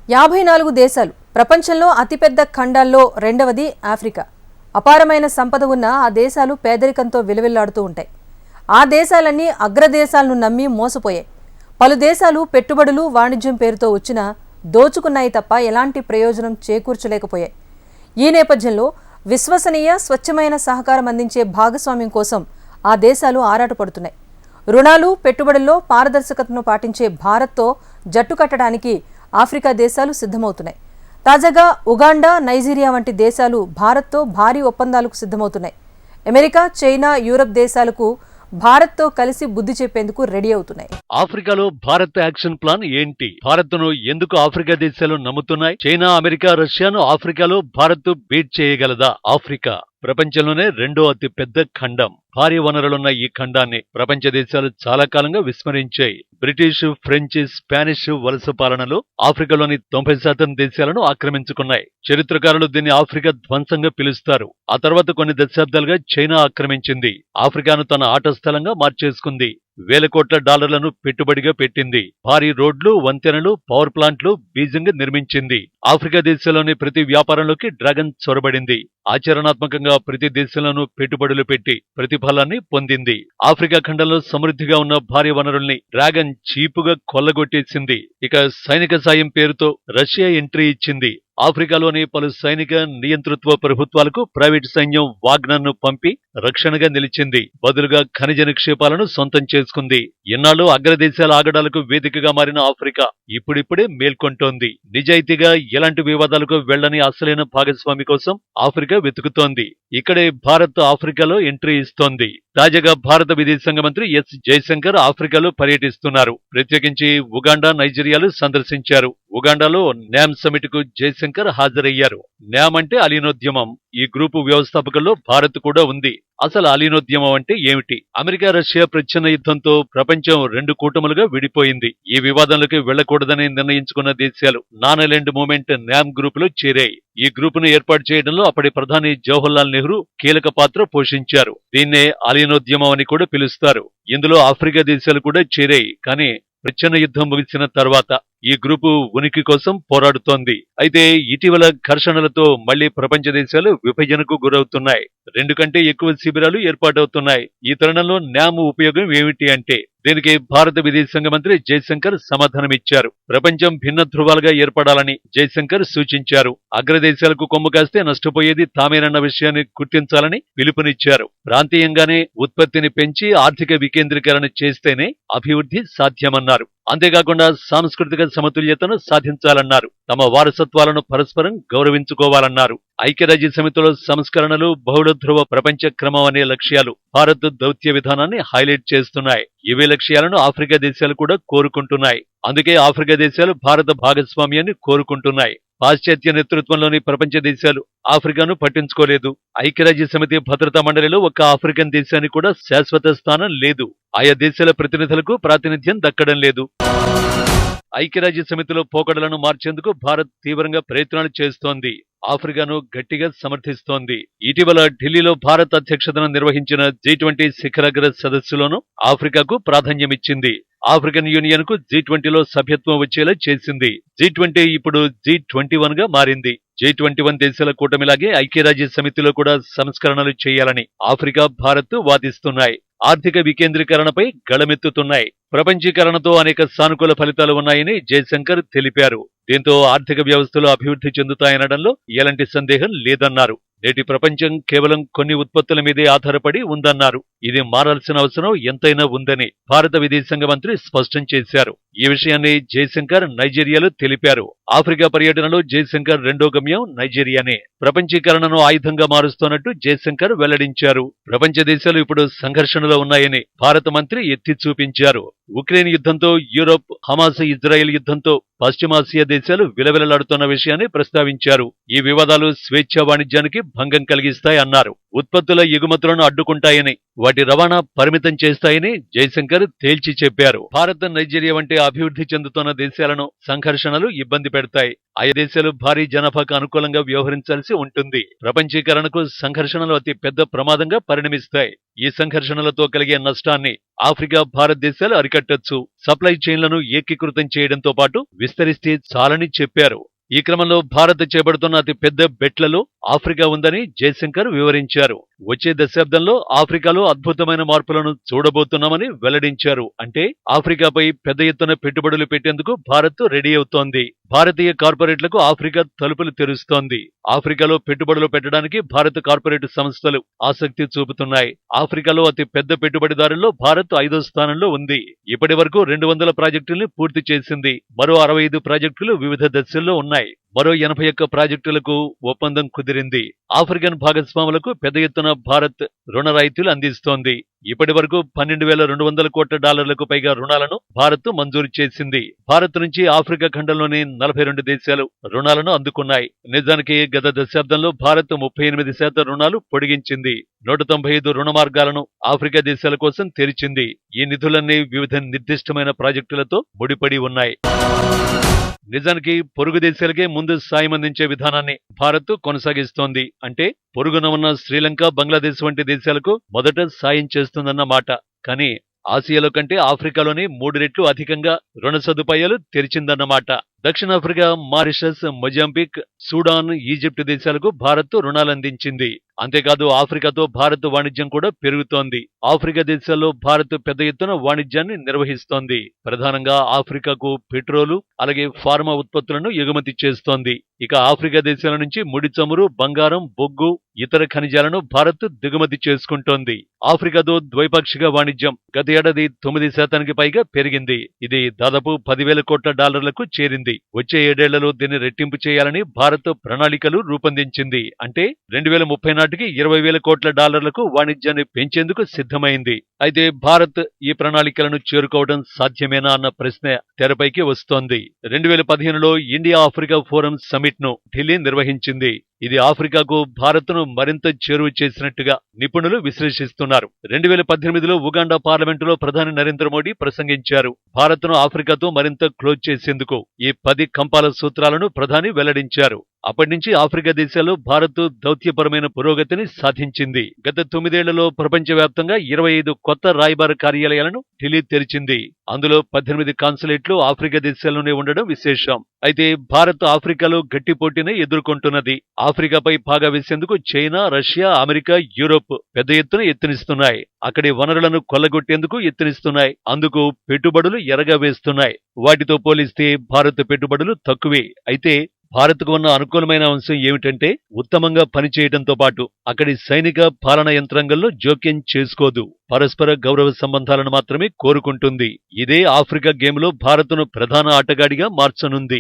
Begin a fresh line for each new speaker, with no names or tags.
54 దేశాలు ప్రపంచంలో అతిపెద్ద ఖండాల్లో రెండవది ఆఫ్రికా. అపారమైన సంపద ఉన్న ఆ దేశాలు పేదరికంతో విలవిల్లాడుతూ ఉంటాయి. ఆ దేశాలన్నీ అగ్రదేశాలను నమ్మి మోసపోయాయి. పలు దేశాలు పెట్టుబడులు వాణిజ్యం పేరుతో వచ్చినా దోచుకున్నాయి తప్ప ఎలాంటి ప్రయోజనం చేకూర్చలేకపోయాయి. ఈ నేపథ్యంలో విశ్వసనీయ స్వచ్ఛమైన సహకారం అందించే భాగస్వామ్యం కోసం ఆ దేశాలు ఆరాటపడుతున్నాయి. రుణాలు పెట్టుబడుల్లో పారదర్శకతను పాటించే భారత్తో జట్టు కట్టడానికి ఆఫ్రికా దేశాలు సిద్ధమవుతున్నాయి. తాజాగా ఉగాండా, నైజీరియా వంటి దేశాలు భారత్తో భారీ ఒప్పందాలకు సిద్ధమవుతున్నాయి. అమెరికా, చైనా, యూరప్ దేశాలకు భారత్తో కలిసి బుద్ధి చెప్పేందుకు రెడీ అవుతున్నాయి.
ఆఫ్రికాలో భారత్ యాక్షన్ ప్లాన్ ఏంటి? భారత్ను ఎందుకు ఆఫ్రికా దేశాలు నమ్ముతున్నాయి? చైనా, అమెరికా, రష్యాను ఆఫ్రికాలో భారత్ బీట్ చేయగలదా? ఆఫ్రికా ప్రపంచంలోనే రెండో అతి పెద్ద ఖండం. భారీ వనరులున్న ఈ ఖండాన్ని ప్రపంచ దేశాలు చాలా కాలంగా విస్మరించాయి. బ్రిటిష్, ఫ్రెంచ్, స్పానిష్ వలస పాలనలో ఆఫ్రికాలోని 90% దేశాలను ఆక్రమించుకున్నాయి. చరిత్రకారులు దీన్ని ఆఫ్రికా ధ్వంసంగా పిలుస్తారు. ఆ తర్వాత కొన్ని దశాబ్దాలుగా చైనా ఆక్రమించింది. ఆఫ్రికాను తన ఆట స్థలంగా మార్చేసుకుంది. వేల కోట్ల డాలర్లను పెట్టుబడిగా పెట్టింది. భారీ రోడ్లు, వంతెనలు, పవర్ ప్లాంట్లు బీజింగ్ నిర్మించింది. ఆఫ్రికా దేశాల్లోని ప్రతి వ్యాపారంలోకి డ్రాగన్ చొరబడింది. ఆచరణాత్మకంగా ప్రతి దేశంలోనూ పెట్టుబడులు పెట్టి ప్రతిఫలాన్ని పొందింది. ఆఫ్రికా ఖండంలో సమృద్ధిగా ఉన్న భారీ వనరుల్ని డ్రాగన్ చీపుగా కొల్లగొట్టేసింది. ఇక సైనిక సాయం పేరుతో రష్యా ఎంట్రీ ఇచ్చింది. ఆఫ్రికాలోని పలు సైనిక నియంతృత్వ ప్రభుత్వాలకు ప్రైవేటు సైన్యం వాగ్నర్ను పంపి రక్షణగా నిలిచింది. బదులుగా ఖనిజ నిక్షేపాలను సొంతం చేసుకుంది. ఇన్నాళ్లు అగ్రదేశాల ఆగడాలకు వేదికగా మారిన ఆఫ్రికా ఇప్పుడిప్పుడే మేల్కొంటోంది. నిజాయితీగా ఎలాంటి వివాదాలకు వెళ్లని అసలైన భాగస్వామి కోసం ఆఫ్రికా వెతుకుతోంది. ఇక్కడే భారత్ ఆఫ్రికాలో ఎంట్రీ ఇస్తోంది. తాజాగా భారత విదేశాంగ మంత్రి ఎస్ జయశంకర్ ఆఫ్రికాలో పర్యటిస్తున్నారు. ప్రత్యేకించి ఉగాండా, నైజీరియాలు సందర్శించారు. ఉగాండాలో న్యామ్ సమిట్ కు జయశంకర్ హాజరయ్యారు. న్యామ్ అంటే అలీనోద్యమం. ఈ గ్రూపు వ్యవస్థాపకుల్లో భారత్ కూడా ఉంది. అసలు అలీనోద్యమం అంటే ఏమిటి? అమెరికా, రష్యా ప్రచ్ఛన్న యుద్ధంతో ప్రపంచం రెండు కూటములుగా విడిపోయింది. ఈ వివాదంలోకి వెళ్లకూడదని నిర్ణయించుకున్న దేశాలు నాన్-ఎలాండ్ మూవ్మెంట్ న్యామ్ గ్రూపులో చేరాయి. ఈ గ్రూపును ఏర్పాటు చేయడంలో అప్పటి ప్రధాని జవహర్లాల్ నెహ్రూ కీలక పాత్ర పోషించారు. దీన్నే అలీనోద్యమం అని కూడా పిలుస్తారు. ఇందులో ఆఫ్రికా దేశాలు కూడా చేరాయి. కానీ ప్రచ్ఛన్న యుద్ధం ముగిసిన తర్వాత ఈ గ్రూపు ఉనికి కోసం పోరాడుతోంది. అయితే ఇటీవల ఘర్షణలతో మళ్లీ ప్రపంచ దేశాలు విభజనకు గురవుతున్నాయి. 2 కంటే ఎక్కువ శిబిరాలు ఏర్పాటవుతున్నాయి. ఈ తరుణంలో న్యామ్ ఉపయోగం ఏమిటి అంటే దీనికి భారత విదేశాంగ మంత్రి జయశంకర్ సమాధానమిచ్చారు. ప్రపంచం భిన్న ధృవాలుగా ఏర్పడాలని జయశంకర్ సూచించారు. అగ్రదేశాలకు కొమ్ము కాస్తే నష్టపోయేది తామేనన్న విషయాన్ని గుర్తించాలని పిలుపునిచ్చారు. ప్రాంతీయంగానే ఉత్పత్తిని పెంచి ఆర్థిక వికేంద్రీకరణ చేస్తేనే అభివృద్ధి సాధ్యమన్నారు. అంతేకాకుండా సాంస్కృతిక సమతుల్యతను సాధించాలన్నారు. తమ వారసత్వాలను పరస్పరం గౌరవించుకోవాలన్నారు. ఐక్యరాజ్య సమితిలో సంస్కరణలు, బహుళ ధ్రువ ప్రపంచ క్రమం అనే లక్ష్యాలు భారత్ దౌత్య విధానాన్ని హైలైట్ చేస్తున్నాయి. ఇవే లక్ష్యాలను ఆఫ్రికా దేశాలు కూడా కోరుకుంటున్నాయి. అందుకే ఆఫ్రికా దేశాలు భారత భాగస్వామ్యాన్ని కోరుకుంటున్నాయి. పాశ్చాత్య నేతృత్వంలోని ప్రపంచ దేశాలు ఆఫ్రికాను పట్టించుకోలేదు. ఐక్యరాజ్య సమితి భద్రతా మండలిలో ఒక్క ఆఫ్రికన్ దేశానికి కూడా శాశ్వత స్థానం లేదు. ఆయా దేశాల ప్రతినిధులకు ప్రాతినిధ్యం దక్కడం లేదు. ఐక్యరాజ్య సమితిలో పోకడలను మార్చేందుకు భారత్ తీవ్రంగా ప్రయత్నాలు చేస్తోంది. ఆఫ్రికాను గట్టిగా సమర్థిస్తోంది. ఇటీవల ఢిల్లీలో భారత్ అధ్యక్షతన నిర్వహించిన G20 శిఖరాగ్ర సదస్సులోనూ ఆఫ్రికాకు ప్రాధాన్యమిచ్చింది. ఆఫ్రికన్ యూనియన్ కు G20లో సభ్యత్వం వచ్చేలా చేసింది. G20 ఇప్పుడు G21 గా మారింది. G21 దేశాల కూటమిలాగే ఐక్యరాజ్య సమితిలో కూడా సంస్కరణలు చేయాలని ఆఫ్రికా, భారత్ వాదిస్తున్నాయి. ఆర్థిక వికేంద్రీకరణపై గళమెత్తుతున్నాయి. ప్రపంచీకరణతో అనేక సానుకూల ఫలితాలు ఉన్నాయని జయశంకర్ తెలిపారు. దీంతో ఆర్థిక వ్యవస్థలు అభివృద్ధి చెందుతాయనడంలో ఎలాంటి సందేహం లేదన్నారు. నేటి ప్రపంచం కేవలం కొన్ని ఉత్పత్తుల మీదే ఆధారపడి ఉందన్నారు. ఇది మారాల్సిన అవసరం ఎంతైనా ఉందని భారత విదేశాంగ మంత్రి స్పష్టం చేశారు. ఈ విషయాన్ని జయశంకర్ నైజీరియాలో తెలిపారు. ఆఫ్రికా పర్యటనలో జయశంకర్ రెండో గమ్యం నైజీరియానే. ప్రపంచీకరణను ఆయుధంగా మారుస్తున్నట్టు జయశంకర్ వెల్లడించారు. ప్రపంచ దేశాలు ఇప్పుడు సంఘర్షణలో ఉన్నాయని భారత మంత్రి ఎత్తి చూపించారు. ఉక్రెయిన్ యుద్ధంతో యూరోప్, హమాస్, ఇజ్రాయెల్ యుద్ధంతో పశ్చిమాసియా దేశాలు విలవిలలాడుతున్న విషయాన్ని ప్రస్తావించారు. ఈ వివాదాలు స్వేచ్ఛా వాణిజ్యానికి భంగం కలిగిస్తాయన్నారు. ఉత్పత్తుల ఎగుమతులను అడ్డుకుంటాయని, వాటి రవాణా పరిమితం చేస్తాయని జైశంకర్ తేల్చి చెప్పారు. భారత్, నైజీరియా వంటి అభివృద్ధి చెందుతున్న దేశాలను సంఘర్షణలు ఇబ్బంది పెడతాయి. ఆయా దేశాలు భారీ జనాభాకు అనుకూలంగా వ్యవహరించాల్సి ఉంటుంది. ప్రపంచీకరణకు సంఘర్షణలు అతి పెద్ద ప్రమాదంగా పరిణమిస్తాయి. ఈ సంఘర్షణలతో కలిగే నష్టాన్ని ఆఫ్రికా, భారత్ దేశాలు అరికట్టొచ్చు. సప్లై చైన్లను ఏకీకృతం చేయడంతో పాటు విస్తరిస్తే చాలని చెప్పారు. ఈ క్రమంలో భారత్ చేపడుతున్న అతి పెద్ద బెట్లలో ఆఫ్రికా ఉందని జైశంకర్ వివరించారు. వచ్చే దశాబ్దంలో ఆఫ్రికాలో అద్భుతమైన మార్పులను చూడబోతున్నామని వెల్లడించారు. అంటే ఆఫ్రికాపై పెద్ద ఎత్తున పెట్టుబడులు పెట్టేందుకు భారత్ రెడీ అవుతోంది. భారతీయ కార్పొరేట్లకు ఆఫ్రికా తలుపులు తెరుస్తోంది. ఆఫ్రికాలో పెట్టుబడులు పెట్టడానికి భారత కార్పొరేట్ సంస్థలు ఆసక్తి చూపుతున్నాయి. ఆఫ్రికాలో అతి పెద్ద పెట్టుబడిదారుల్లో భారత్ 5వ స్థానంలో ఉంది. ఇప్పటి వరకు 200 ప్రాజెక్టుల్ని పూర్తి చేసింది. మరో 65 ప్రాజెక్టులు వివిధ దశల్లో ఉన్నాయి. మరో 81 ప్రాజెక్టులకు ఒప్పందం కుదిరింది. ఆఫ్రికన్ భాగస్వాములకు పెద్ద ఎత్తున భారత్ రుణ రాయితీలు అందిస్తోంది. ఇప్పటి వరకు $12,200 కోట్ల పైగా రుణాలను భారత్ మంజూరు చేసింది. భారత్ నుంచి ఆఫ్రికా ఖండంలోని 42 దేశాలు రుణాలను అందుకున్నాయి. నిజానికి గత దశాబ్దంలో భారత్ 38% రుణాలు పొడిగించింది. 195 రుణ మార్గాలను ఆఫ్రికా దేశాల కోసం తెరిచింది. ఈ నిధులన్నీ వివిధ నిర్దిష్టమైన ప్రాజెక్టులతో ముడిపడి ఉన్నాయి. నిజానికి పొరుగు దేశాలకే ముందు సాయం అందించే విధానాన్ని భారత్ కొనసాగిస్తోంది. అంటే పొరుగున ఉన్న శ్రీలంక, బంగ్లాదేశ్ వంటి దేశాలకు మొదట సాయం చేస్తుందన్న మాట. కానీ ఆసియాలో కంటే ఆఫ్రికాలోనే 3 రెట్లు అధికంగా రుణ సదుపాయాలు తెరిచిందన్నమాట. దక్షిణాఫ్రికా, మారిషస్, మొజాంబిక్, సూడాన్, ఈజిప్ట్ దేశాలకు భారత్ రుణాలందించింది. అంతేకాదు ఆఫ్రికాతో భారత్ వాణిజ్యం కూడా పెరుగుతోంది. ఆఫ్రికా దేశాల్లో భారత్ పెద్ద ఎత్తున వాణిజ్యాన్ని నిర్వహిస్తోంది. ప్రధానంగా ఆఫ్రికాకు పెట్రోలు, అలాగే ఫార్మా ఉత్పత్తులను ఎగుమతి చేస్తోంది. ఇక ఆఫ్రికా దేశాల నుంచి ముడి చమురు, బంగారం, బొగ్గు, ఇతర ఖనిజాలను భారత్ దిగుమతి చేసుకుంటోంది. ఆఫ్రికాతో ద్వైపాక్షిక వాణిజ్యం గత ఏడాది 9% పైగా పెరిగింది. ఇది దాదాపు $10,000 కోట్ల చేరింది. వచ్చే 7 ఏళ్లలో దీన్ని రెట్టింపు చేయాలని భారత్ ప్రణాళికలు రూపొందించింది. అంటే 2030 నాటికి $20,000 కోట్ల వాణిజ్యాన్ని పెంచేందుకు సిద్ధమైంది. అయితే భారత్ ఈ ప్రణాళికలను చేరుకోవడం సాధ్యమేనా అన్న ప్రశ్న తెరపైకి వస్తోంది. 2015లో ఇండియా ఆఫ్రికా ఫోరం సమిట్ ను ఢిల్లీ నిర్వహించింది. ఇది ఆఫ్రికాకు భారత్ను మరింత చేరువ చేసినట్టుగా నిపుణులు విశ్లేషిస్తున్నారు. 2018లో ఉగాండా పార్లమెంటులో ప్రధాని నరేంద్ర మోడీ ప్రసంగించారు. భారత్ను ఆఫ్రికాతో మరింత క్లోజ్ చేసేందుకు ఈ 10 కంపాల సూత్రాలను ప్రధాని వెల్లడించారు. అప్పటి నుంచి ఆఫ్రికా దేశాల్లో భారత్ దౌత్యపరమైన పురోగతిని సాధించింది. గత 9 ఏళ్లలో ప్రపంచవ్యాప్తంగా 25 కొత్త రాయబార కార్యాలయాలను ఢిల్లీ తెరిచింది. అందులో 18 కాన్సులేట్లు ఆఫ్రికా దేశాల్లోనే ఉండడం విశేషం. అయితే భారత్ ఆఫ్రికాలో గట్టి పోటీనే ఎదుర్కొంటున్నది. ఆఫ్రికాపై పాగా వేసేందుకు చైనా, రష్యా, అమెరికా, యూరోప్ పెద్ద ఎత్తున యత్నిస్తున్నాయి. అక్కడి వనరులను కొల్లగొట్టేందుకు యత్నిస్తున్నాయి. అందుకు పెట్టుబడులు ఎరగా వేస్తున్నాయి. వాటితో పోలిస్తే భారత్ పెట్టుబడులు తక్కువే. అయితే భారత్కు ఉన్న అనుకూలమైన అంశం ఏమిటంటే ఉత్తమంగా పనిచేయడంతో పాటు అక్కడి సైనిక పాలనా యంత్రాంగంలో జోక్యం చేసుకోదు. పరస్పర గౌరవ సంబంధాలను మాత్రమే కోరుకుంటుంది. ఇదే ఆఫ్రికా గేమ్లో భారత్ను ప్రధాన ఆటగాడిగా మార్చనుంది.